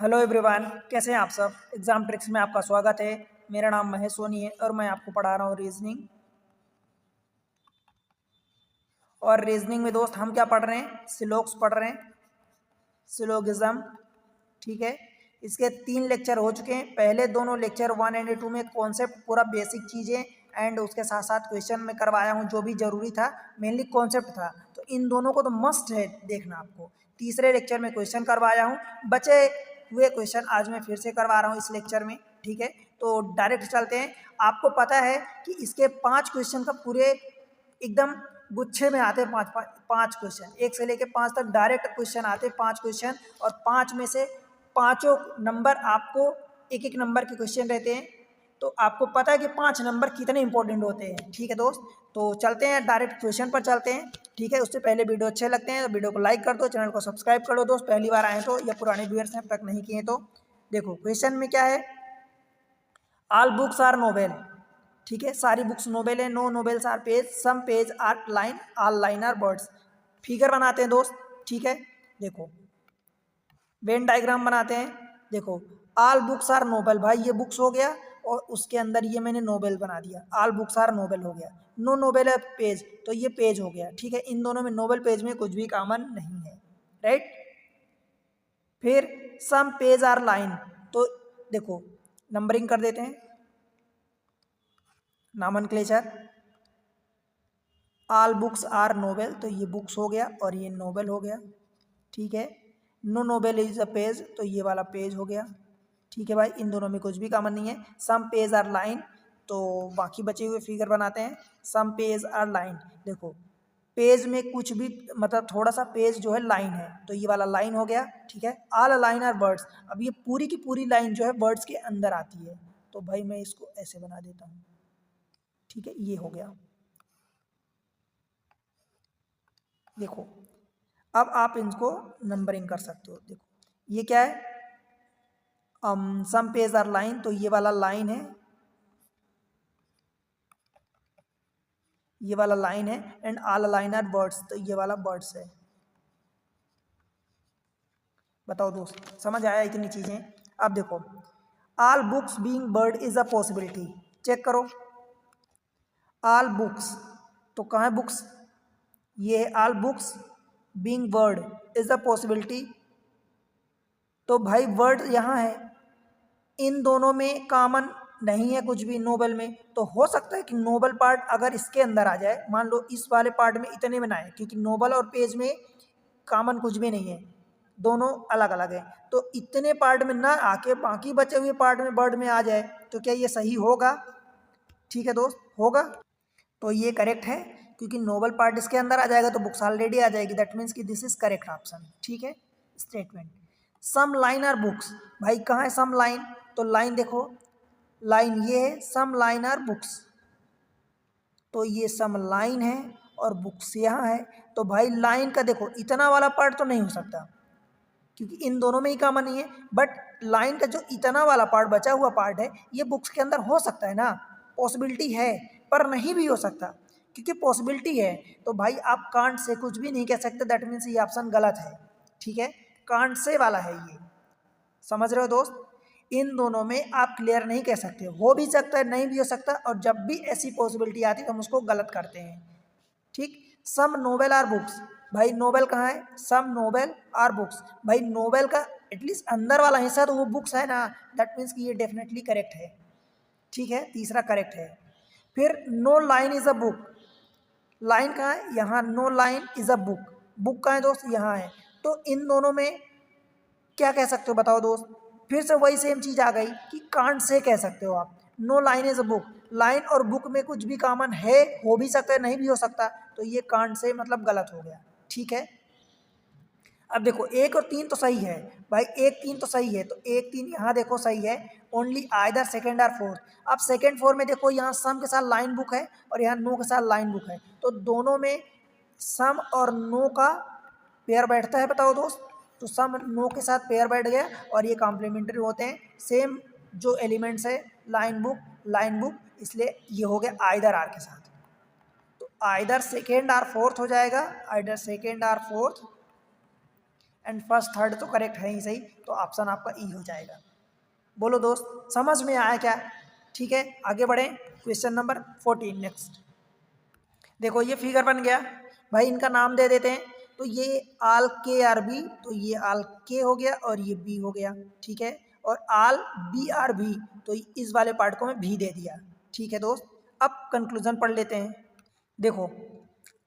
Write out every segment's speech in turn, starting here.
Hello everyone, कैसे हैं आप सब। एग्जाम ट्रिक्स में आपका स्वागत है। मेरा नाम महेश सोनी है और मैं आपको पढ़ा रहा हूँ रीजनिंग। और रीजनिंग में दोस्त हम क्या पढ़ रहे हैं, सिलोक्स पढ़ रहे हैं, सिलोगिज्म। ठीक है, इसके 3 लेक्चर हो चुके हैं। पहले दोनों लेक्चर 1 एंड 2 में कॉन्सेप्ट पूरा बेसिक चीज़ें एंड उसके साथ साथ क्वेश्चन में करवाया हूँ जो भी जरूरी था, मेनली कॉन्सेप्ट था। तो इन दोनों को तो मस्ट है देखना आपको। तीसरे लेक्चर में क्वेश्चन करवाया हूँ, बचे हुए क्वेश्चन आज मैं फिर से करवा रहा हूँ इस लेक्चर में। ठीक है, तो डायरेक्ट चलते हैं। आपको पता है कि इसके 5 क्वेश्चन का पूरे एकदम गुच्छे में आते हैं। पाँच क्वेश्चन, 1 से लेके 5 तक डायरेक्ट क्वेश्चन आते हैं, 5 क्वेश्चन। और 5 में से पाँचों नंबर आपको एक एक नंबर के क्वेश्चन रहते हैं। तो आपको पता है कि 5 नंबर कितने इंपॉर्टेंट होते हैं। ठीक है दोस्त, तो चलते हैं डायरेक्ट क्वेश्चन पर चलते हैं। ठीक है, उससे पहले वीडियो अच्छे लगते हैं तो वीडियो को लाइक कर दो, चैनल को सब्सक्राइब कर दो दोस्त, पहली बार आए तो, या पुराने व्यूअर्स हैं अब तक नहीं किए तो। देखो क्वेश्चन में क्या है, ऑल बुक्स आर नोवेल। ठीक है, सारी बुक्स नोवेल है। No novels are page, some page are line, all line are birds. Figure बनाते हैं दोस्त। ठीक है, देखो वेन डायग्राम बनाते हैं। देखो ऑल बुक्स आर नोबल, भाई ये बुक्स हो गया और उसके अंदर ये मैंने नोबेल बना दिया, ऑल बुक्स आर नोबेल हो गया। नो नोबेल है पेज, तो ये पेज हो गया। ठीक है, इन दोनों में नोबेल पेज में कुछ भी कॉमन नहीं है, राइट। फिर सम पेज आर लाइन, तो देखो नंबरिंग कर देते हैं, nomenclature. All books are novel, तो ये बुक्स हो गया और ये नोबेल हो गया। ठीक है, no novel is a page, तो ये वाला पेज हो गया। ठीक है भाई, इन दोनों में कुछ भी कॉमन नहीं है। सम पेज आर लाइन, तो बाकी बचे हुए फिगर बनाते हैं। सम पेज आर लाइन, देखो पेज में कुछ भी मतलब थोड़ा सा पेज जो है लाइन है, तो ये वाला लाइन हो गया। ठीक है, ऑल लाइन आर बर्ड्स, अब ये पूरी की पूरी लाइन जो है बर्ड्स के अंदर आती है, तो भाई मैं इसको ऐसे बना देता हूँ। ठीक है, ये हो गया। देखो अब आप इनको नंबरिंग कर सकते हो। देखो ये क्या है, सम पेज आर लाइन, तो ये वाला लाइन है, ये वाला लाइन है। And all line are birds, तो ये वाला बर्ड्स है। बताओ दोस्त, समझ आया इतनी चीजें। अब देखो all books being bird is a possibility, check करो। ऑल बुक्स, तो कहाँ है बुक्स, ये है all books being bird is a possibility, तो भाई वर्ड यहाँ है। इन दोनों में कॉमन नहीं है कुछ भी नोबल में, तो हो सकता है कि नोबल पार्ट अगर इसके अंदर आ जाए, मान लो इस वाले पार्ट में इतने में ना आए, क्योंकि नोबल और पेज में कॉमन कुछ भी नहीं है, दोनों अलग अलग है। तो इतने पार्ट में ना आके बाकी बचे हुए पार्ट में वर्ड में आ जाए, तो क्या ये सही होगा? ठीक है दोस्त, होगा। तो ये करेक्ट है, क्योंकि नोबल पार्ट इसके अंदर आ जाएगा तो बुक्स ऑलरेडी आ जाएगी। दैट मीन्स कि दिस इज करेक्ट ऑप्शन। ठीक है, statement. Some line are books, भाई कहाँ है सम लाइन, तो लाइन देखो, लाइन ये है, सम लाइन आर बुक्स, तो ये सम लाइन है और बुक्स यहाँ है। तो भाई लाइन का देखो इतना वाला पार्ट तो नहीं हो सकता, क्योंकि इन दोनों में ही कॉमन नहीं है। बट लाइन का जो इतना वाला पार्ट, बचा हुआ पार्ट है, ये बुक्स के अंदर हो सकता है ना, पॉसिबिलिटी है। पर नहीं भी हो सकता, क्योंकि पॉसिबिलिटी है। तो भाई आप कांट से कुछ भी नहीं कह सकते, दैट मीन्स ये ऑप्शन गलत है। ठीक है, कांट से वाला है ये, समझ रहे हो दोस्त। इन दोनों में आप क्लियर नहीं कह सकते, हो भी सकता है नहीं भी हो सकता, और जब भी ऐसी पॉसिबिलिटी आती है तो हम उसको गलत करते हैं। ठीक, सम नोवेल आर बुक्स, भाई नोवेल कहाँ है, सम नोवेल आर बुक्स, भाई नोवेल का एटलीस्ट अंदर वाला हिस्सा तो वो बुक्स है ना, दैट मीन्स कि ये डेफिनेटली करेक्ट है। ठीक है, तीसरा करेक्ट है। फिर no line is a book, line कहाँ है, यहाँ, no line is a book, book कहाँ है दोस्त, यहाँ है। तो इन दोनों में क्या कह सकते हो बताओ दोस्त, फिर से वही सेम चीज आ गई कि कांट से कह सकते हो आप। No line is a book, line और बुक में कुछ भी कॉमन है, हो भी सकता है नहीं भी हो सकता, तो ये कांट से मतलब गलत हो गया। ठीक है, अब देखो 1 और 3 तो सही है, भाई 1 3 तो सही है, तो 1 3 यहाँ देखो सही है। ओनली आइदर सेकेंड और फोर्थ। अब सेकेंड फोर में देखो, यहाँ सम के साथ लाइन बुक है और यहाँ नो के साथ लाइन बुक है, तो दोनों में सम और नो का पेयर बैठता है, बताओ दोस्त। तो सम नो के साथ पेयर बैठ गया और ये कॉम्प्लीमेंट्री होते हैं, सेम जो एलिमेंट्स है, लाइन बुक, इसलिए ये हो गया आइदर आर के साथ। तो आइदर सेकेंड और फोर्थ हो जाएगा, आइदर सेकेंड और फोर्थ, एंड फर्स्ट थर्ड तो करेक्ट है ही सही, तो ऑप्शन आपका ई हो जाएगा। बोलो दोस्त, समझ में आया क्या? ठीक है, आगे बढ़ें। Question number 14 next. देखो ये फिगर बन गया भाई, इनका नाम दे देते हैं। तो ये आल के आर बी, तो ये आल के हो गया और ये बी हो गया, ठीक है। और आल बी आर बी, तो इस वाले पार्ट को मैं भी दे दिया, ठीक है दोस्त। अब कंक्लूजन पढ़ लेते हैं। देखो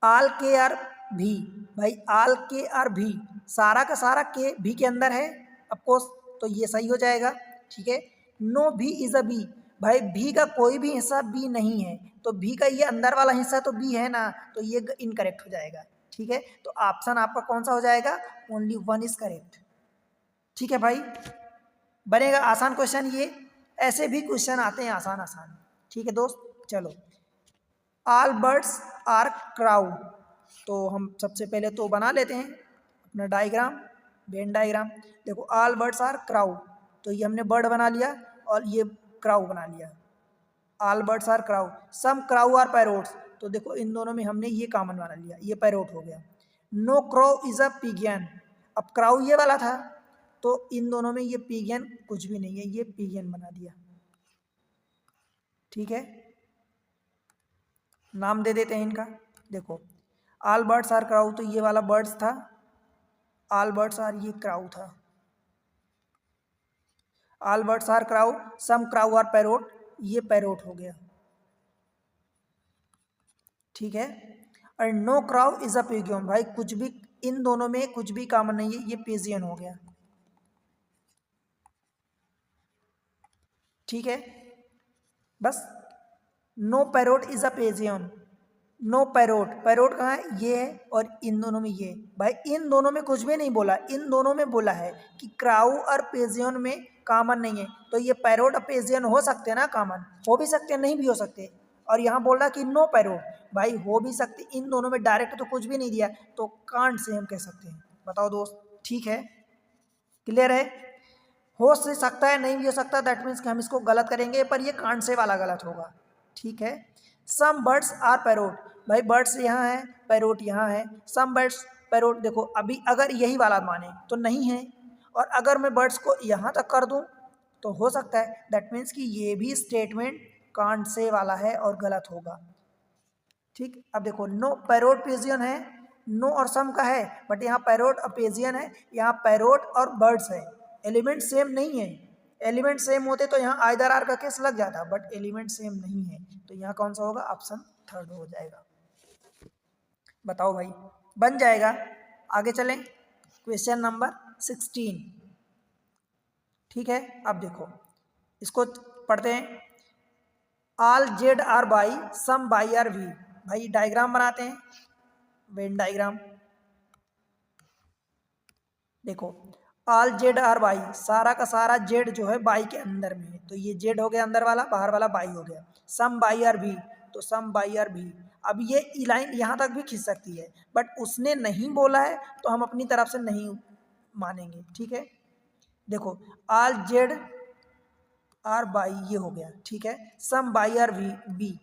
आल के आर भी, भाई आल के आर भी, सारा का सारा के भी के अंदर है ऑफकोर्स, तो ये सही हो जाएगा, ठीक है। नो भी इज अ बी, भाई भी का कोई भी हिस्सा बी नहीं है, तो भी का ये अंदर वाला हिस्सा तो बी है ना, तो ये इनकरेक्ट हो जाएगा, ठीक है। तो ऑप्शन आपका कौन सा हो जाएगा? ओनली वन इज करेक्ट, ठीक है भाई। बनेगा आसान क्वेश्चन ये, ऐसे भी क्वेश्चन आते हैं आसान आसान, ठीक है दोस्त। चलो, ऑल बर्ड्स आर क्राउ, तो हम सबसे पहले तो बना लेते हैं अपना डायग्राम, वेन डायग्राम। देखो ऑल बर्ड्स आर क्राउ, तो ये हमने बर्ड बना लिया और ये क्राउ बना लिया। All birds are crow, some crow are parrots, तो देखो इन दोनों में हमने ये कॉमन बना लिया, ये पैरोट हो गया। नो क्रो इज अ पिगियन, अब क्राउ ये वाला था, तो इन दोनों में ये पिगियन कुछ भी नहीं है, ये पिगियन बना दिया, ठीक है। नाम दे देते हैं इनका। देखो ऑल बर्ड्स आर क्राउ, तो ये वाला बर्ड्स था, ऑल बर्ड्स आर ये क्राउ था। All birds are crow, some crow are parrot, ये पैरोट हो गया, ठीक है। और no crow is a pigeon, भाई कुछ भी इन दोनों में कुछ भी कॉमन नहीं है, ये पिजियन हो गया, ठीक है। बस no parrot is a pigeon, no parrot, parrot कहाँ है? ये है, और इन दोनों में ये, भाई इन दोनों में कुछ भी नहीं बोला, इन दोनों में बोला है कि क्राउ और पिजियन में कॉमन नहीं है, तो ये पैरोट और पिजियन हो सकते हैं ना कॉमन, हो भी सकते हैं नहीं भी हो सकते। और यहाँ बोल रहा कि नो पैरोट, भाई हो भी सकते, इन दोनों में डायरेक्ट तो कुछ भी नहीं दिया, तो कांट से हम कह सकते हैं। बताओ दोस्त, ठीक है, क्लियर है? हो से सकता है नहीं भी हो सकता, दैट मीन्स कि हम इसको गलत करेंगे, पर ये कांट से वाला गलत होगा, ठीक है। सम बर्ड्स आर पैरोट, भाई बर्ड्स यहाँ है, पैरोट यहाँ है, सम बर्ड्स पैरोट, देखो अभी अगर यही वाला माने तो नहीं है, और अगर मैं बर्ड्स को यहाँ तक कर दूँ तो हो सकता है, दैट मीन्स कि ये भी स्टेटमेंट कांट से वाला है और गलत होगा, ठीक। अब देखो नो पैरोट पिजियन है, नो और सम का है, बट यहाँ पैरोट और पिजियन है, यहाँ पैरोट और बर्ड्स है, एलिमेंट सेम नहीं है। एलिमेंट सेम होते तो यहाँ आइदर आर का केस लग जाता, बट एलिमेंट सेम नहीं है, तो यहाँ कौन सा होगा? ऑप्शन थर्ड हो जाएगा। बताओ भाई, बन जाएगा। आगे चलें, क्वेश्चन नंबर 16, ठीक है। अब देखो इसको पढ़ते हैं। All Z are Y, some Y are V, भाई डायग्राम बनाते हैं, वेन डायग्राम। देखो ऑल जेड आर बाई, सारा का सारा जेड जो है बाई के अंदर में है, तो ये जेड हो गया अंदर वाला, बाहर वाला बाई हो गया। सम बाई आर भी, तो सम बाई आर भी। अब ये लाइन यहाँ तक भी खींच सकती है, बट उसने नहीं बोला है तो हम अपनी तरफ से नहीं मानेंगे, ठीक है। देखो ऑल जेड आर बाई ये हो गया, ठीक है। सम बाई आर वी बी,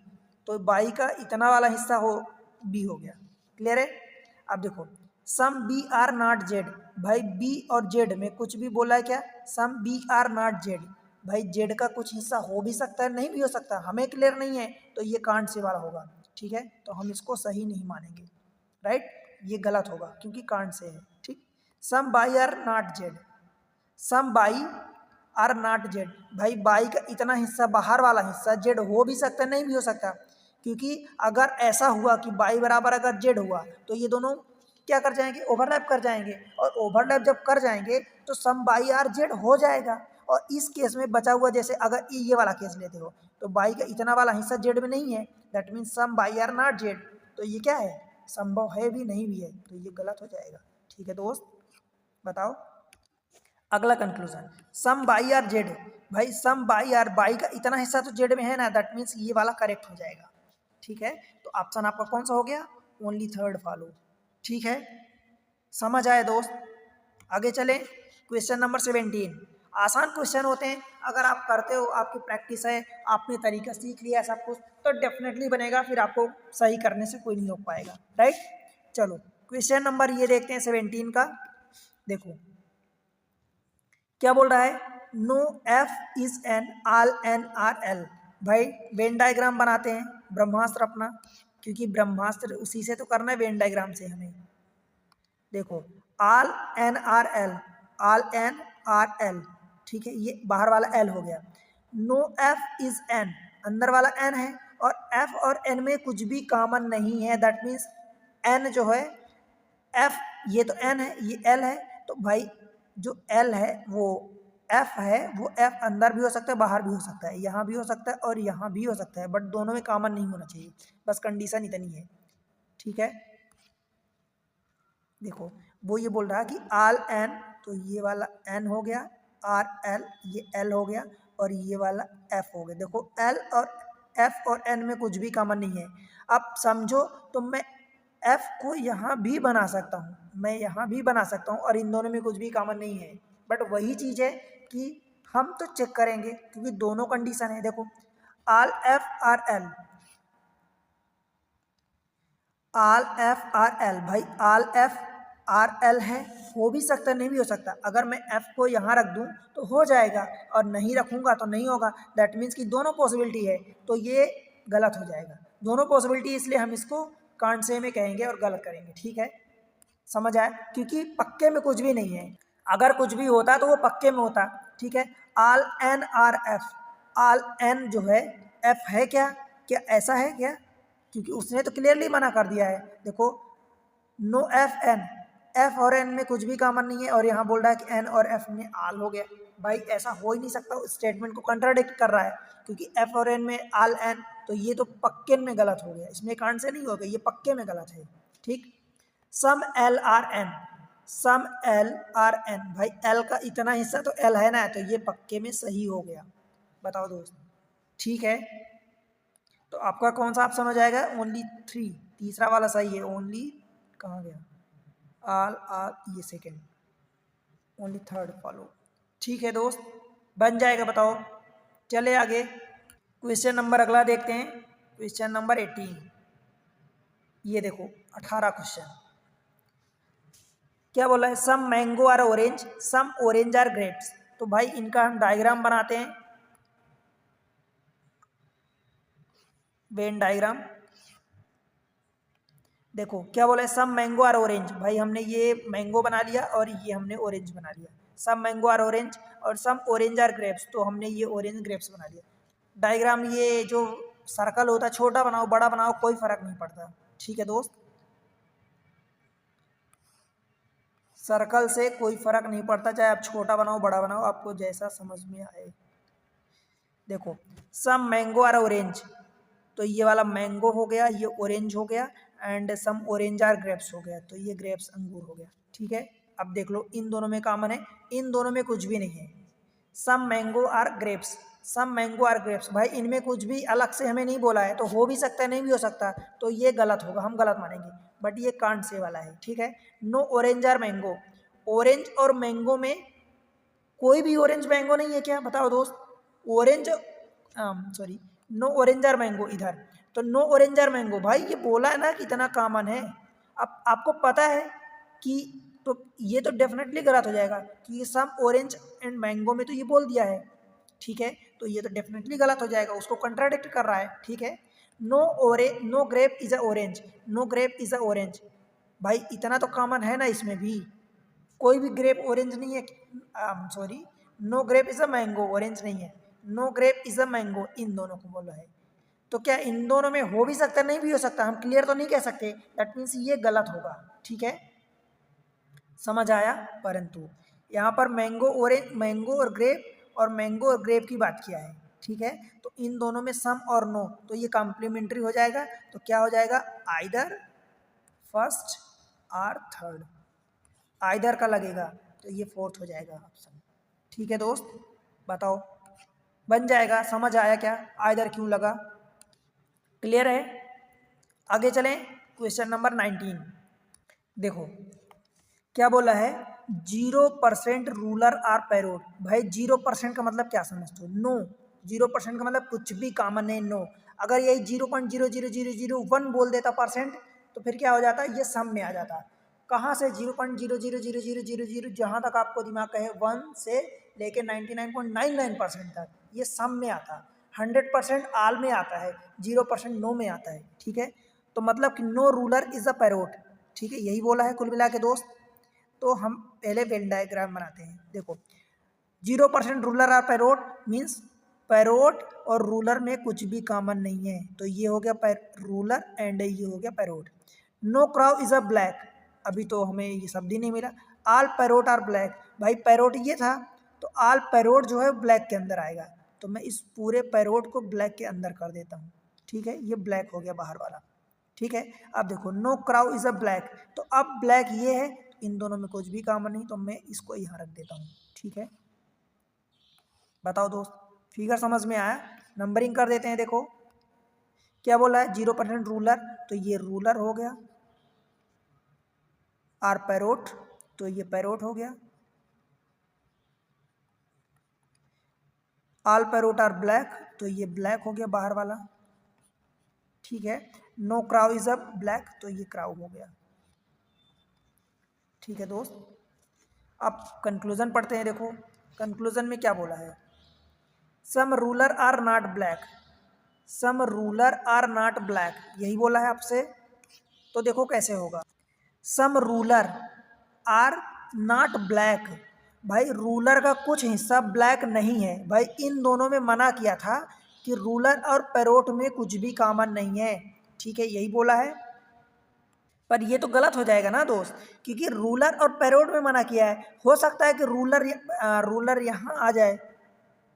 तो बाई का इतना वाला हिस्सा हो बी हो गया, क्लियर है। अब देखो some B are not Z, भाई बी और जेड में कुछ भी बोला है क्या? Some B are not Z, भाई जेड का कुछ हिस्सा हो भी सकता है नहीं भी हो सकता, हमें क्लियर नहीं है, तो ये कांट से वाला होगा, ठीक है। तो हम इसको सही नहीं मानेंगे, राइट, ये गलत होगा क्योंकि कांट से है, ठीक। Some Y are not Z, some Y are not Z, भाई बाई का इतना हिस्सा बाहर वाला हिस्सा जेड हो भी सकता है नहीं भी हो सकता, क्योंकि अगर ऐसा हुआ कि बाई बराबर अगर जेड हुआ तो ये दोनों क्या कर जाएंगे? ओवरलैप कर जाएंगे, और ओवरलैप जब कर जाएंगे तो सम बाई आर जेड हो जाएगा। और इस केस में बचा हुआ, जैसे अगर ये वाला केस लेते हो तो बाई का इतना वाला हिस्सा जेड में नहीं है, that means some Y are not Z, तो ये क्या है? संभव है भी नहीं भी है, तो ये गलत हो जाएगा, ठीक है दोस्त। बताओ अगला conclusion, some Y are Z, भाई सम बाई आर, बाई का इतना हिस्सा तो जेड में है ना, दैट मीन्स ये वाला करेक्ट हो जाएगा, ठीक है। तो ऑप्शन आपका कौन सा हो गया? ओनली थर्ड फॉलो, ठीक है। समझ आए दोस्त? आगे चलें, क्वेश्चन नंबर 17। आसान क्वेश्चन होते हैं, अगर आप करते हो, आपकी प्रैक्टिस है, आपने तरीका सीख लिया सब कुछ, तो डेफिनेटली बनेगा, फिर आपको सही करने से कोई नहीं रोक पाएगा, राइट। चलो क्वेश्चन नंबर ये देखते हैं 17 का। देखो क्या बोल रहा है, no F is N all N are L. भाई वेन डायग्राम बनाते हैं ब्रह्मास्त्र अपना, क्योंकि ब्रह्मास्त्र उसी से तो करना है, वेन डायग्राम से हमें। देखो आल N are L, all N are L, ठीक है, ये बाहर वाला एल हो गया। नो एफ इज एन, अंदर वाला एन है, और एफ और एन में कुछ भी कॉमन नहीं है, दैट मीन्स एन जो है, एफ ये तो एन है, ये एल है, तो भाई जो एल है वो एफ है, वो एफ अंदर भी हो सकता है बाहर भी हो सकता है, यहाँ भी हो सकता है और यहाँ भी हो सकता है, बट दोनों में कॉमन नहीं होना चाहिए, बस कंडीशन इतनी है, ठीक है। देखो वो ये बोल रहा है कि आल एन, तो ये वाला एन हो गया, आर एल ये एल हो गया, और ये वाला एफ हो गया। देखो एल और एफ और एन में कुछ भी कॉमन नहीं है। अब समझो तो मैं एफ को यहाँ भी बना सकता हूँ, मैं यहाँ भी बना सकता हूँ, और इन दोनों में कुछ भी कॉमन नहीं है, बट वही चीज़ है कि हम तो चेक करेंगे क्योंकि दोनों कंडीशन है। देखो आल एफ आर एल, आल एफ आर एल, भाई आल एफ आर एल है, हो भी सकता नहीं भी हो सकता। अगर मैं एफ को यहाँ रख दूँ तो हो जाएगा, और नहीं रखूँगा तो नहीं होगा, दैट मीन्स कि दोनों पॉसिबिलिटी है, तो ये गलत हो जाएगा। दोनों पॉसिबिलिटी, इसलिए हम इसको कांट से में कहेंगे और गलत करेंगे, ठीक है, समझ आए, क्योंकि पक्के में कुछ भी नहीं है। अगर कुछ भी होता तो वो पक्के में होता, ठीक है। आल एन आर एफ, आल एन जो है एफ है क्या, क्या ऐसा है क्या, क्योंकि उसने तो क्लियरली मना कर दिया है। देखो नो एफ एन, एफ और एन में कुछ भी कॉमन नहीं है, और यहाँ बोल रहा है कि एन और एफ में आल हो गया। भाई ऐसा हो ही नहीं सकता, स्टेटमेंट को कंट्राडिक्ट कर रहा है, क्योंकि एफ और एन में आल एन, तो ये तो पक्के में गलत हो गया, इसमें कांड से नहीं हो गया, ये पक्के में गलत है, ठीक। सम एल आर एन, सम एल आर एन, भाई एल का इतना हिस्सा तो एल है ना, तो ये पक्के में सही हो गया। बताओ दोस्त, ठीक है। तो आपका कौन सा आप समझ आएगा, ओनली 3, तीसरा वाला सही है, ओनली कहाँ गया, आल आल ये सेकेंड, ओनली थर्ड फॉलो, ठीक है दोस्त, बन जाएगा। बताओ चले आगे, क्वेश्चन नंबर अगला देखते हैं, क्वेश्चन नंबर 18। ये देखो 18 क्वेश्चन क्या बोला है, some mango are orange, some orange are grapes. तो भाई इनका हम डायग्राम बनाते हैं, वेन डायग्राम। देखो क्या बोला है, सम मैंगो आर ऑरेंज, भाई हमने ये मैंगो बना लिया और ये हमने ऑरेंज बना लिया, सम मैंगो आर ऑरेंज, और सम ऑरेंज आर ग्रेप्स, तो हमने ये ऑरेंज ग्रेप्स बना लिया। डायग्राम ये जो सर्कल होता है, छोटा बनाओ बड़ा बनाओ कोई फर्क नहीं पड़ता, ठीक है दोस्त, सर्कल से कोई फर्क नहीं पड़ता, चाहे आप छोटा बनाओ बड़ा बनाओ, आपको जैसा समझ में आए। देखो सम मैंगो आर ऑरेंज, तो ये वाला मैंगो हो गया, ये ऑरेंज हो गया, and some orange are grapes हो गया, तो ये ग्रेप्स अंगूर हो गया, ठीक है। अब देख लो इन दोनों में कॉमन है, इन दोनों में कुछ भी नहीं है। Some mango are grapes, some mango are grapes, भाई इनमें कुछ भी अलग से हमें नहीं बोला है, तो हो भी सकता है नहीं भी हो सकता, तो ये गलत होगा, हम गलत मानेंगे, बट ये कांट से वाला है, ठीक है। No orange are mango, orange और मैंगो में कोई भी ऑरेंज मैंगो नहीं है क्या, बताओ दोस्त, orange sorry, no orange are mango इधर, तो नो ऑरेंज आर मैंगो, भाई ये बोला है ना कितना कॉमन है। अब आपको पता है कि, तो ये तो डेफिनेटली गलत हो जाएगा, क्योंकि सम ऑरेंज एंड मैंगो में तो ये बोल दिया है, ठीक है, तो ये तो डेफिनेटली गलत हो जाएगा, उसको कंट्राडिक्ट कर रहा है, ठीक है। No grape is a orange, no grape is a orange, भाई इतना तो कॉमन है ना, इसमें भी कोई भी ग्रेप ऑरेंज नहीं है, sorry, no grape is a mango, orange नहीं है, no grape is a mango, इन दोनों को बोला है, तो क्या इन दोनों में हो भी सकता नहीं भी हो सकता, हम क्लियर तो नहीं कह सकते, दैट मीन्स ये गलत होगा, ठीक है, समझ आया। परंतु यहाँ पर मैंगो ऑरेंज, मैंगो और ग्रेप, और मैंगो और ग्रेप की बात किया है, ठीक है, तो इन दोनों में सम और नो, तो ये कॉम्प्लीमेंट्री हो जाएगा, तो क्या हो जाएगा, आइदर फर्स्ट और थर्ड, आइदर का लगेगा, तो ये फोर्थ हो जाएगा ऑप्शन, ठीक है दोस्त, बताओ बन जाएगा, समझ आया क्या, आइदर क्यों लगा, क्लियर है। आगे चलें, क्वेश्चन नंबर 19। देखो क्या बोला है, 0% रूलर आर पैरोड, भाई 0% का मतलब क्या समझते हो, नो, 0% का मतलब कुछ भी कॉमन है, नो। अगर यही 0.00001 बोल देता परसेंट, तो फिर क्या हो जाता, ये सम में आ जाता, कहाँ से 0.00000 जहाँ तक आपको दिमाग कहे 1 से लेके 99.99% तक ये सम में आता है। 100% आल में आता है, 0% नो में आता है। ठीक है, तो मतलब कि no ruler is a parrot. ठीक है, यही बोला है कुल मिला के दोस्त। तो हम पहले वेन डायग्राम बनाते हैं। देखो 0% ruler are parrot means parrot और रूलर में कुछ भी कॉमन नहीं है, तो ये हो गया रूलर एंड ये हो गया parrot. No crow is a black, अभी तो हमें ये शब्द ही नहीं मिला। आल पैरोट आर ब्लैक, भाई पैरोट ये था तो आल पैरोट जो है ब्लैक के अंदर आएगा, तो मैं इस पूरे पैरोट को ब्लैक के अंदर कर देता हूँ। ठीक है, ये ब्लैक हो गया बाहर वाला। ठीक है, अब देखो no crow is a black, तो अब ब्लैक ये है, इन दोनों में कुछ भी कॉमन नहीं, तो मैं इसको यहाँ रख देता हूँ। ठीक है, बताओ दोस्त, फिगर समझ में आया? नंबरिंग कर देते हैं। देखो क्या बोला है, 0% रूलर, तो ये रूलर हो गया। आर पैरोट, तो ये पैरोट हो गया। आल पैरोट आर ब्लैक, तो ये ब्लैक हो गया बाहर वाला। ठीक है, no crow is a black, तो ये क्राउ हो गया। ठीक है दोस्त, अब कंक्लूजन पढ़ते हैं। देखो कंक्लूजन में क्या बोला है, some ruler are not black, some ruler are not black, यही बोला है आपसे। तो देखो कैसे होगा, some ruler are not black, भाई रूलर का कुछ हिस्सा ब्लैक नहीं है। भाई इन दोनों में मना किया था कि रूलर और पैरोट में कुछ भी कॉमन नहीं है। ठीक है, यही बोला है, पर ये तो गलत हो जाएगा ना दोस्त, क्योंकि रूलर और पैरोट में मना किया है। हो सकता है कि रूलर यहाँ आ जाए,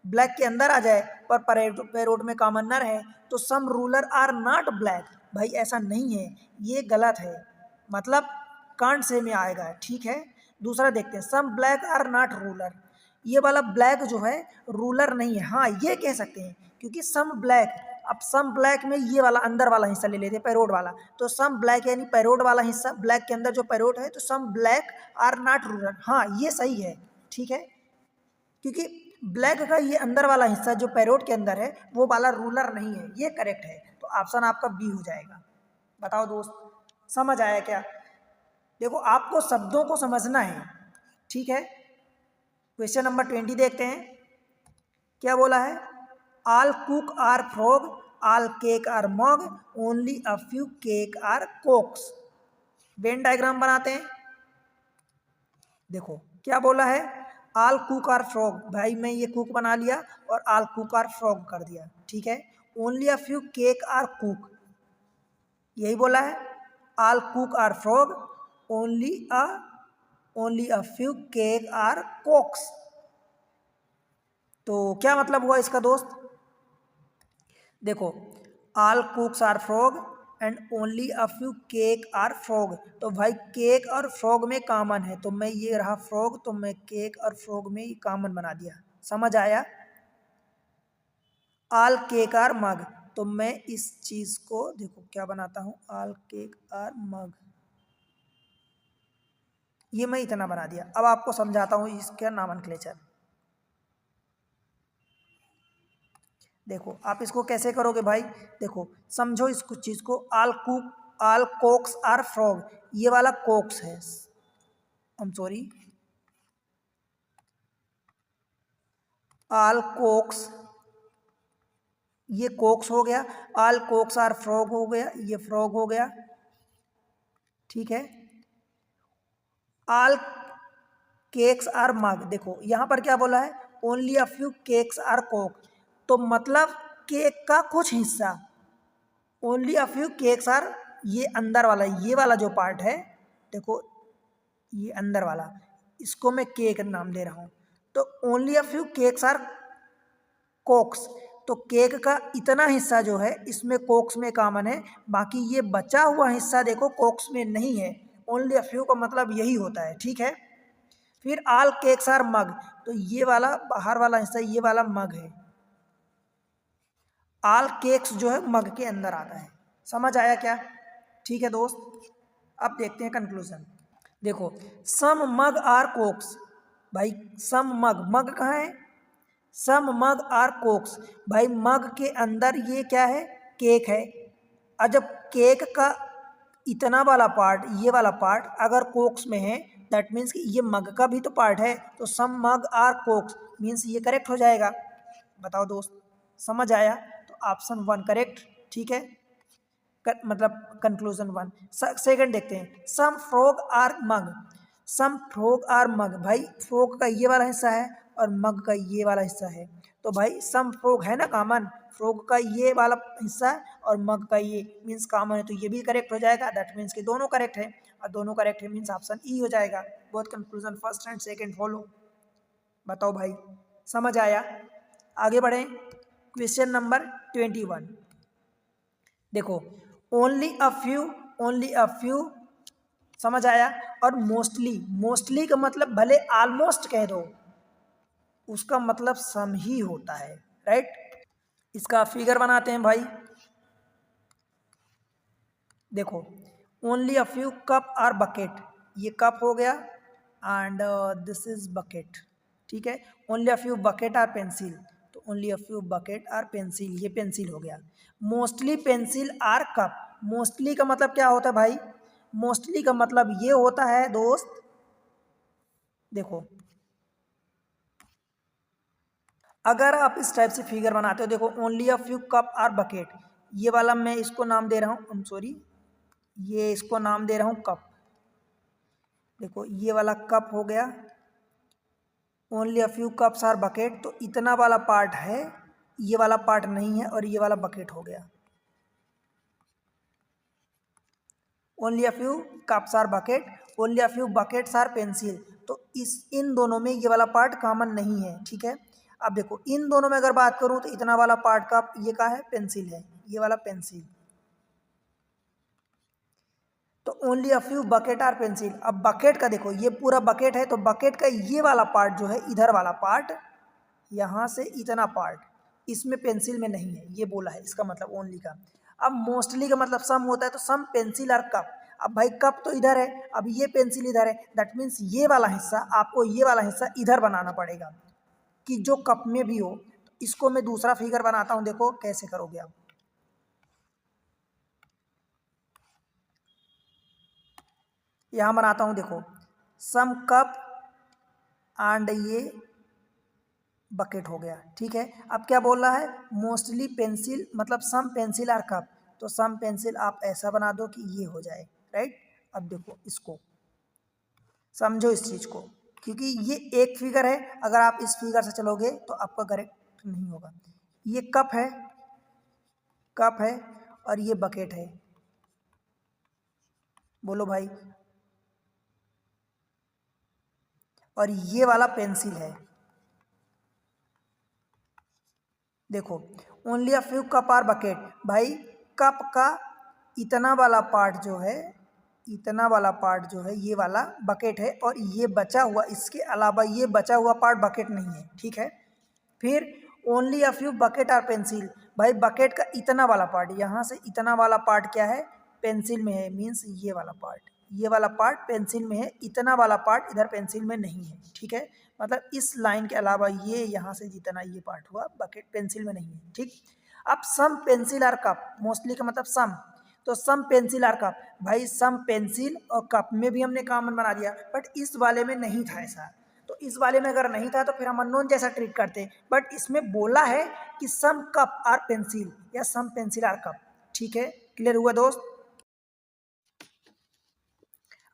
ब्लैक के अंदर आ जाए, पर पैरोट में कॉमन न रहे, तो सम रूलर आर नॉट ब्लैक। भाई ऐसा नहीं है, ये गलत है, मतलब कांट से में आएगा। ठीक है, दूसरा देखते हैं, some black are not ruler, ये वाला ब्लैक जो है रूलर नहीं है। हाँ ये कह सकते हैं, क्योंकि सम ब्लैक, अब सम ब्लैक में ये वाला अंदर वाला हिस्सा ले लेते हैं पैरोट वाला, तो सम ब्लैक यानी पैरोट वाला हिस्सा, ब्लैक के अंदर जो पैरोट है, तो some black are not ruler. हाँ ये सही है। ठीक है, क्योंकि ब्लैक का ये अंदर वाला हिस्सा जो पैरोट के अंदर है वो वाला रूलर नहीं है, ये करेक्ट है। तो ऑप्शन आपका बी हो जाएगा। बताओ दोस्त, समझ आया क्या? देखो आपको शब्दों को समझना है। ठीक है, क्वेश्चन नंबर 20 देखते हैं, क्या बोला है, all cook are frog, all cake are mug, only a few cake are cokes. Venn diagram बनाते हैं। देखो क्या बोला है, आल कुक आर फ्रॉग, भाई मैं ये कुक बना लिया और आल कुक आर फ्रॉग कर दिया। ठीक है, only a few cake are cook, यही बोला है, all cook are frog, only a few cake are cokes. तो क्या मतलब हुआ इसका दोस्त? देखो all cooks are frog and only a few cake are frog, तो भाई केक और फ्रॉग में कॉमन है, तो मैं ये रहा फ्रॉग, तो मैं केक और फ्रॉग में कॉमन बना दिया। समझ आया? आल केक आर मग, तो मैं इस चीज को देखो क्या बनाता हूं, आल केक आर मग, ये मैं इतना बना दिया। अब आपको समझाता हूं इसका नॉमेनक्लेचर। देखो आप इसको कैसे करोगे भाई, देखो समझो इस कुछ चीज को, आल कोक्स आर फ्रॉग, ये वाला कोक्स है, I am sorry, all Cokes, ये कोक्स हो गया, आल कोक्स आर फ्रॉग हो गया, ये फ्रॉग हो गया। ठीक है, आल केक्स आर मग, देखो यहां पर क्या बोला है, only a few cakes are coke, तो मतलब केक का कुछ हिस्सा, only a few cakes are, ये अंदर वाला, ये वाला जो पार्ट है, देखो ये अंदर वाला, इसको मैं केक नाम दे रहा हूं, तो only a few cakes are cokes, तो केक का इतना हिस्सा जो है इसमें कोक्स में कॉमन है, बाकी ये बचा हुआ हिस्सा देखो कोक्स में नहीं है। ओनली अ फ्यू का मतलब यही होता है। ठीक है, फिर आल केक्स आर मग, तो ये वाला बाहर वाला हिस्सा, ये वाला मग है, आल केक्स जो है मग के अंदर आता है। समझ आया क्या? ठीक है दोस्त, अब देखते हैं कंक्लूजन। देखो सम मग आर कोक्स, भाई सम मग, मग कहाँ है, सम मग आर कोक्स, भाई मग के अंदर ये क्या है, केक है। और जब केक का इतना वाला पार्ट, ये वाला पार्ट अगर कोक्स में है दैट मीन्स कि ये मग का भी तो पार्ट है, तो सम मग आर कोक्स मीन्स ये करेक्ट हो जाएगा। बताओ दोस्त, समझ आया? तो ऑप्शन 1 करेक्ट। ठीक है, मतलब कंक्लूजन 1। सेकंड देखते हैं, some frog are mug. Some frog are mug, भाई फ्रॉग का ये वाला हिस्सा है और मग का ये वाला हिस्सा है, तो भाई सम फ्रॉग है ना कॉमन, फ्रॉग का ये वाला हिस्सा है और मग का ये मीन्स कॉमन है, तो ये भी करेक्ट हो जाएगा। दैट मीन्स कि दोनों करेक्ट है, और दोनों करेक्ट है मीन्स ऑप्शन ई हो जाएगा। बहुत conclusion first and second follow. बताओ भाई, समझ आया? आगे बढ़े, क्वेश्चन नंबर 21। देखो, only a few, only a few, समझ आया? और मोस्टली, मोस्टली का मतलब भले ऑलमोस्ट कह दो, उसका मतलब सम ही होता है, राइट? इसका फिगर बनाते हैं भाई। देखो, only a few cup are bucket, ये कप हो गया एंड दिस इज बकेट। ठीक है, only a few bucket are pencil, तो only a few bucket are pencil, ये पेंसिल हो गया। Mostly pencil are cup, mostly का मतलब क्या होता है भाई? मोस्टली का मतलब ये होता है दोस्त, देखो अगर आप इस टाइप से फिगर बनाते हो, देखो only a few cup are bucket, ये वाला मैं इसको नाम दे रहा हूँ, आई एम सॉरी, ये इसको नाम दे रहा हूँ कप। देखो ये वाला कप हो गया, only a few cups are bucket, तो इतना वाला पार्ट है, ये वाला पार्ट नहीं है, और ये वाला बकेट हो गया। Only a few cups are bucket, only a few buckets are pencil, तो इन दोनों में ये वाला पार्ट कॉमन नहीं है। ठीक है, अब देखो इन दोनों में अगर बात करूं तो इतना वाला पार्ट का ये का है, पेंसिल है, ये वाला पेंसिल, तो only a few bucket are pencil. अब बकेट का देखो, ये पूरा बकेट है, तो बकेट का ये वाला पार्ट जो है, इधर वाला पार्ट, यहाँ से इतना पार्ट इसमें पेंसिल में नहीं है, ये बोला है, इसका मतलब ओनली का। अब मोस्टली का मतलब सम होता है, तो सम पेंसिल और कप। अब भाई कप तो इधर है, अब ये पेंसिल इधर है, दैट मीन्स ये वाला हिस्सा आपको, ये वाला हिस्सा इधर बनाना पड़ेगा कि जो कप में भी हो। तो इसको मैं दूसरा फिगर बनाता हूँ, देखो कैसे करोगे आप। यहाँ बनाता हूँ, देखो सम कप एंड ये बकेट हो गया। ठीक है, अब क्या बोल रहा है? मोस्टली पेंसिल मतलब सम पेंसिल आर कप, तो सम पेंसिल आप ऐसा बना दो कि ये हो जाए, राइट? अब देखो इसको समझो इस चीज को, क्योंकि ये एक फिगर है, अगर आप इस फिगर से चलोगे तो आपका करेक्ट नहीं होगा। ये कप है, कप है, और ये बकेट है, बोलो भाई, और ये वाला पेंसिल है। देखो only a few cup are bucket, भाई कप का इतना वाला पार्ट जो है, इतना वाला पार्ट जो है ये वाला बकेट है, और ये बचा हुआ, इसके अलावा ये बचा हुआ पार्ट बकेट नहीं है। ठीक है, फिर only a few bucket are pencil, भाई बकेट का इतना वाला पार्ट, यहाँ से इतना वाला पार्ट क्या है, पेंसिल में है, मीन्स ये वाला पार्ट, ये वाला पार्ट पेंसिल में है, इतना वाला पार्ट इधर पेंसिल में नहीं है। ठीक है, मतलब इस लाइन के अलावा ये यहाँ से जितना ये पार्ट हुआ बकेट पेंसिल में नहीं है। ठीक, अब सम पेंसिल आर कप, मोस्टली का मतलब सम, तो सम पेंसिल आर कप, भाई सम पेंसिल और कप में भी हमने कॉमन बना दिया, बट इस वाले में नहीं था ऐसा, तो इस वाले में अगर नहीं था तो फिर हम अननोन जैसा ट्रीट करते, बट इसमें बोला है कि सम कप आर पेंसिल या सम पेंसिल आर कप। ठीक है, क्लियर हुआ दोस्त?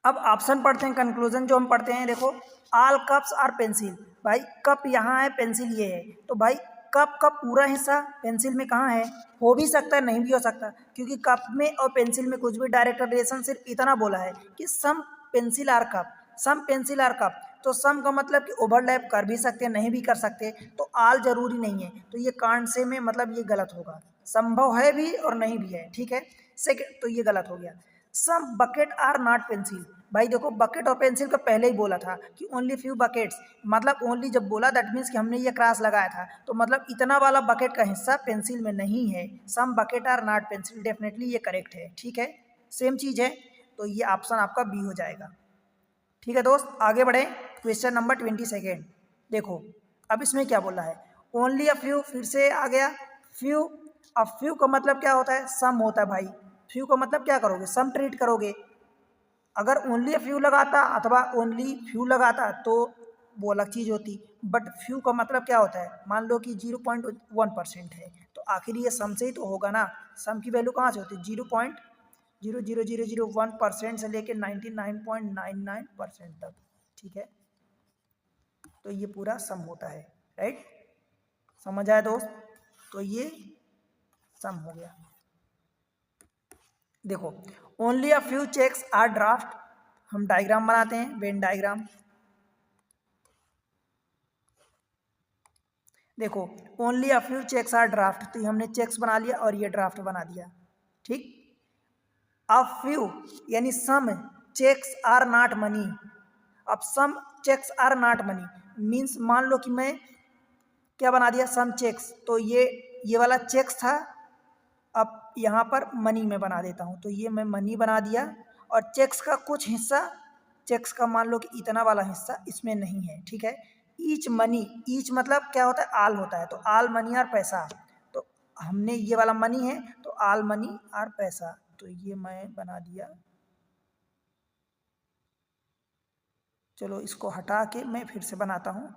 अब ऑप्शन पढ़ते हैं, कंक्लूजन जो हम पढ़ते हैं, देखो ऑल कप्स आर पेंसिल, भाई कप यहाँ है, पेंसिल ये है, तो भाई कप का पूरा हिस्सा पेंसिल में कहाँ है? हो भी सकता है, नहीं भी हो सकता, क्योंकि कप में और पेंसिल में कुछ भी डायरेक्ट रिलेशन, सिर्फ इतना बोला है कि some pencil are cup, some pencil are cup, तो सम का मतलब कि ओवरलैप कर भी सकते हैं, नहीं भी कर सकते, तो आल जरूरी नहीं है, तो ये कांड से में मतलब ये गलत होगा, संभव है भी और नहीं भी है। ठीक है, सेकेंड तो ये गलत हो गया। सम बकेट आर नॉट पेंसिल, भाई देखो बकेट और पेंसिल का पहले ही बोला था कि ओनली फ्यू बकेट्स, मतलब ओनली जब बोला दैट मीन्स कि हमने ये क्रॉस लगाया था, तो मतलब इतना वाला बकेट का हिस्सा पेंसिल में नहीं है। Some bucket are not pencil, definitely ये करेक्ट है। ठीक है, सेम चीज़ है, तो ये ऑप्शन आपका बी हो जाएगा। ठीक है दोस्त, आगे बढ़े, क्वेश्चन नंबर 22। देखो अब इसमें क्या बोला है, ओनली अ फ्यू, फिर से आ गया फ्यू। अब फ्यू का मतलब क्या होता है? सम होता है भाई, फ्यू का मतलब क्या करोगे, सम ट्रीट करोगे। अगर ओनली फ्यू लगाता अथवा ओनली फ्यू लगाता तो वो अलग चीज़ होती, बट फ्यू का मतलब क्या होता है, मान लो कि 0.1% है तो आखिर ये सम से ही तो होगा ना। सम की वैल्यू कहाँ से होती है, 0.00001% से लेके 99.99% तक, ठीक है। तो ये पूरा सम होता है, राइट। समझ आया दोस्त, तो ये सम हो गया। देखो only a few cheques are draft, हम डायग्राम बनाते हैं, वेन डायग्राम। देखो only a few cheques are draft, तो हमने चेक्स बना लिया और ये ड्राफ्ट बना दिया, ठीक। अ फ्यू यानी some checks are not money. अब some checks are not money means मान लो कि मैं क्या बना दिया, सम चेक्स, तो ये वाला चेक्स था, अब यहाँ पर मनी में बना देता हूँ, तो ये मैं मनी बना दिया। और चेक्स का कुछ हिस्सा, चेक्स का मान लो कि इतना वाला हिस्सा इसमें नहीं है, ठीक है। ईच मनी, ईच मतलब क्या होता है, आल होता है, तो आल मनी और पैसा, तो हमने ये वाला मनी है तो आल मनी और पैसा, तो ये मैं बना दिया। चलो इसको हटा के मैं फिर से बनाता हूँ।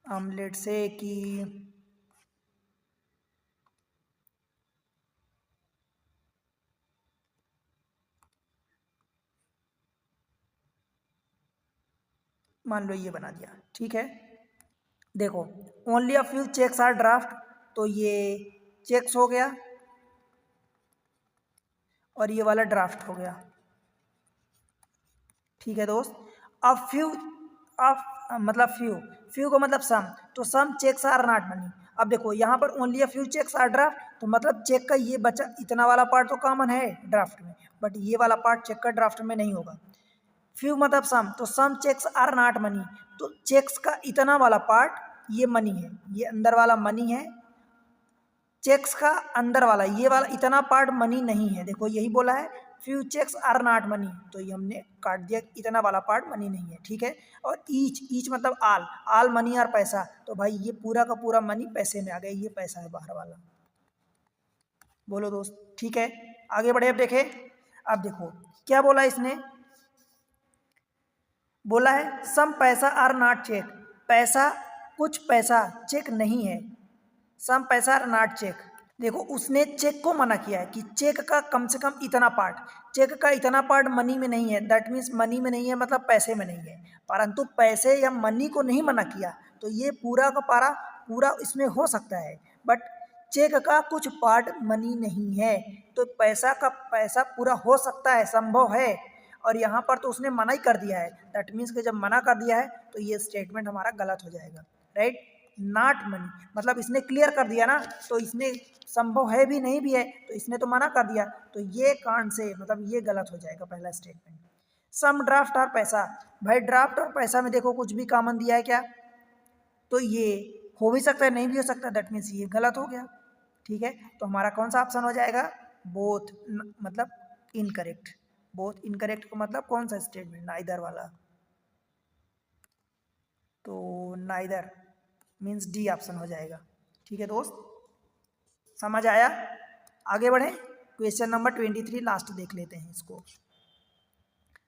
आमलेट से कि मान लो ये बना दिया, ठीक है। देखो only a few cheques are draft, तो ये चेक्स हो गया और ये वाला ड्राफ्ट हो गया, ठीक है दोस्त। अब फ्यू, अब मतलब फ्यू, फ्यू का मतलब सम, तो some checks are not money. अब देखो यहाँ पर only a few cheques are draft, तो मतलब चेक का ये बचा इतना वाला पार्ट तो कॉमन है ड्राफ्ट में, बट ये वाला पार्ट चेक का ड्राफ्ट में नहीं होगा। फ्यू मतलब सम, तो some checks are not money, तो चेक्स का इतना वाला पार्ट ये मनी है, ये अंदर वाला मनी है। चेक्स का अंदर वाला ये वाला इतना पार्ट मनी नहीं है, देखो यही बोला है, few cheques are not money, तो ये हमने काट दिया, इतना वाला पार्ट मनी नहीं है, ठीक है। और ईच, ईच मतलब आल, आल मनी और पैसा, तो भाई ये पूरा का पूरा मनी पैसे में आ गया, ये पैसा है बाहर वाला। बोलो दोस्त, ठीक है। आगे बढ़े, अब देखे, अब देखो क्या बोला इसने, बोला है सम पैसा आर नॉट चेक, पैसा, कुछ पैसा चेक नहीं है, सम पैसा आर नॉट चेक। देखो उसने चेक को मना किया है कि चेक का कम से कम इतना पार्ट, चेक का इतना पार्ट मनी में नहीं है, दैट मीन्स मनी में नहीं है मतलब पैसे में नहीं है, परंतु पैसे या मनी को नहीं मना किया, तो ये पूरा का पारा पूरा इसमें हो सकता है, बट चेक का कुछ पार्ट मनी नहीं है, तो पैसा का पैसा पूरा हो सकता है, संभव है। और यहाँ पर तो उसने मना ही कर दिया है, दैट मीन्स कि जब मना कर दिया है तो ये स्टेटमेंट हमारा गलत हो जाएगा, राइट। नॉट मनी मतलब इसने क्लियर कर दिया ना, तो इसने संभव है भी नहीं भी है, तो इसने तो मना कर दिया, तो ये कांड से मतलब ये गलत हो जाएगा पहला स्टेटमेंट। सम ड्राफ्ट और पैसा, भाई ड्राफ्ट और पैसा में देखो कुछ भी कॉमन दिया है क्या, तो ये हो भी सकता है नहीं भी हो सकता, दैट मीन्स ये गलत हो गया, ठीक है। तो हमारा कौन सा ऑप्शन हो जाएगा, बोथ, मतलब इनकरेक्ट। बोथ इनकरेक्ट का मतलब कौन सा स्टेटमेंट, नाइदर वाला, तो नाइदर मीन्स डी ऑप्शन हो जाएगा, ठीक है दोस्त। समझ आया, आगे बढ़े। क्वेश्चन नंबर 23 लास्ट देख लेते हैं इसको।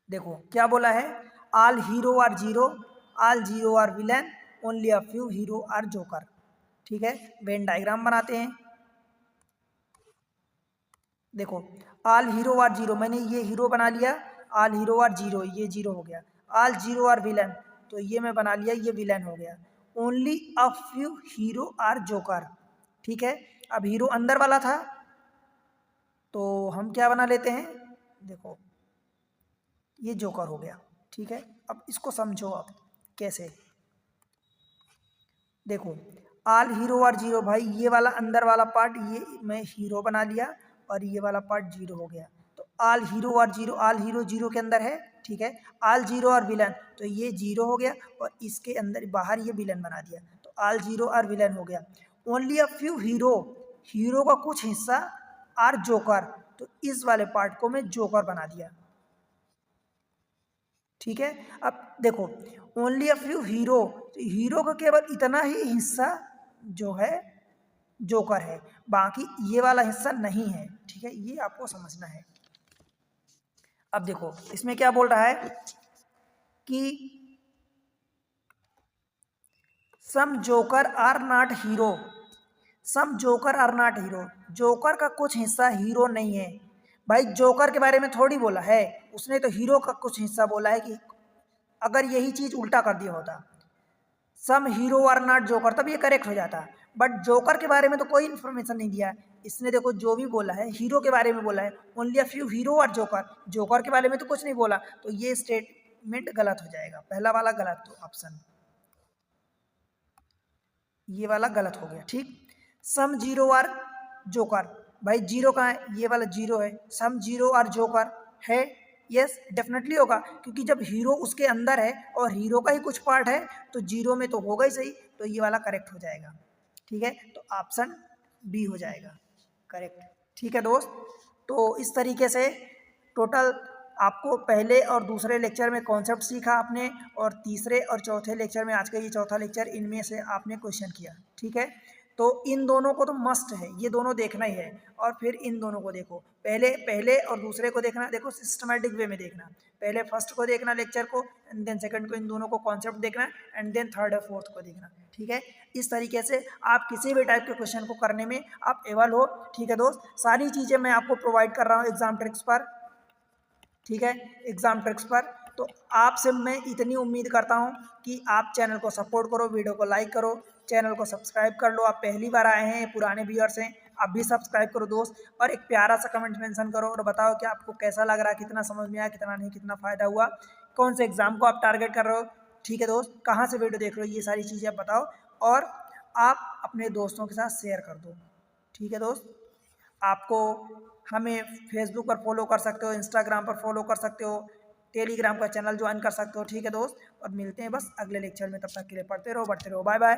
देखो क्या बोला है, all hero are zero, all zero are villain, only a few hero are joker, ठीक है। वेन डायग्राम बनाते हैं। देखो ऑल हीरो आर जीरो, मैंने ये हीरो बना लिया, ऑल हीरो आर जीरो, ये जीरो हो गया। ऑल जीरो आर विलन, तो ये मैं बना लिया, ये विलन हो गया। Only a few hero are joker, ठीक है। अब हीरो अंदर वाला था, तो हम क्या बना लेते हैं, देखो ये जोकर हो गया, ठीक है। अब इसको समझो आप कैसे, देखो ऑल हीरो आर जीरो, भाई ये वाला अंदर वाला पार्ट ये मैं हीरो बना लिया और ये वाला पार्ट जीरो हो गया, तो all hero are zero, all hero zero के अंदर है, ठीक है। ऑल जीरो आर विलन, तो ये जीरो हो गया और इसके अंदर बाहर ये विलन बना दिया, तो ऑल जीरो आर विलन हो गया। Only a few hero, hero का कुछ हिस्सा आर जोकर, तो इस वाले पार्ट को मैं जोकर बना दिया, ठीक है। अब देखो ओनली अ फ्यू हीरो, तो हीरो का केवल इतना ही हिस्सा जो है जोकर है, बाकी ये वाला हिस्सा नहीं है, ठीक है, ये आपको समझना है। अब देखो इसमें क्या बोल रहा है कि some joker are not hero, some joker are not hero, joker का कुछ हिस्सा हीरो नहीं है। भाई जोकर के बारे में थोड़ी बोला है उसने, तो हीरो का कुछ हिस्सा बोला है कि अगर यही चीज उल्टा कर दिया होता सम हीरो आर नॉट जोकर तब ये करेक्ट हो जाता, बट जोकर के बारे में तो कोई इन्फॉर्मेशन नहीं दिया इसने। देखो जो भी बोला है हीरो के बारे में बोला है, ओनली अ फ्यू हीरो और जोकर, जोकर के बारे में तो कुछ नहीं बोला, तो ये स्टेटमेंट गलत हो जाएगा, पहला वाला गलत, तो ऑप्शन ये वाला गलत हो गया। ठीक, सम जीरो आर जोकर, भाई जीरो कहाँ है, ये वाला जीरो है, सम जीरो आर जोकर है, यस डेफिनेटली होगा, क्योंकि जब हीरो उसके अंदर है और हीरो का ही कुछ पार्ट है तो जीरो में तो होगा ही सही, तो ये वाला करेक्ट हो जाएगा। ठीक है, तो ऑप्शन बी हो जाएगा करेक्ट। ठीक है दोस्त, तो इस तरीके से टोटल आपको पहले और दूसरे लेक्चर में कॉन्सेप्ट सीखा आपने, और तीसरे और चौथे लेक्चर में, आज का ये चौथा लेक्चर, इनमें से आपने क्वेश्चन किया। ठीक है, तो इन दोनों को तो मस्ट है, ये दोनों देखना ही है, और फिर इन दोनों को देखो, पहले और दूसरे को देखना, देखो सिस्टमेटिक वे में देखना, पहले फर्स्ट को देखना लेक्चर को, एंड देन सेकंड को, इन दोनों को कॉन्सेप्ट देखना, एंड देन थर्ड और फोर्थ को देखना। ठीक है, इस तरीके से आप किसी भी टाइप के क्वेश्चन को करने में आप एबल हो। ठीक है दोस्त, सारी चीज़ें मैं आपको प्रोवाइड कर रहा हूँ एग्जाम ट्रिक्स पर। ठीक है, एग्जाम ट्रिक्स पर, तो आपसे मैं इतनी उम्मीद करता हूं कि आप चैनल को सपोर्ट करो, वीडियो को लाइक करो, चैनल को सब्सक्राइब कर लो, आप पहली बार आए हैं, पुराने व्यूअर्स हैं, आप भी सब्सक्राइब करो दोस्त, और एक प्यारा सा कमेंट मेंशन करो और बताओ कि आपको कैसा लग रहा है, कितना समझ में आया, कितना नहीं, कितना फ़ायदा हुआ, कौन से एग्ज़ाम को आप टारगेट कर रहे हो। ठीक है दोस्त, कहाँ से वीडियो देख रहे हो, ये सारी चीज़ें आप बताओ, और आप अपने दोस्तों के साथ शेयर कर दो। ठीक है दोस्त, आपको हमें फेसबुक पर फॉलो कर सकते हो, इंस्टाग्राम पर फॉलो कर सकते हो, टेलीग्राम का चैनल ज्वाइन कर सकते हो। ठीक है दोस्त, और मिलते हैं बस अगले लेक्चर में, तब तक के लिए पढ़ते रहो, बढ़ते रहो, बाय बाय।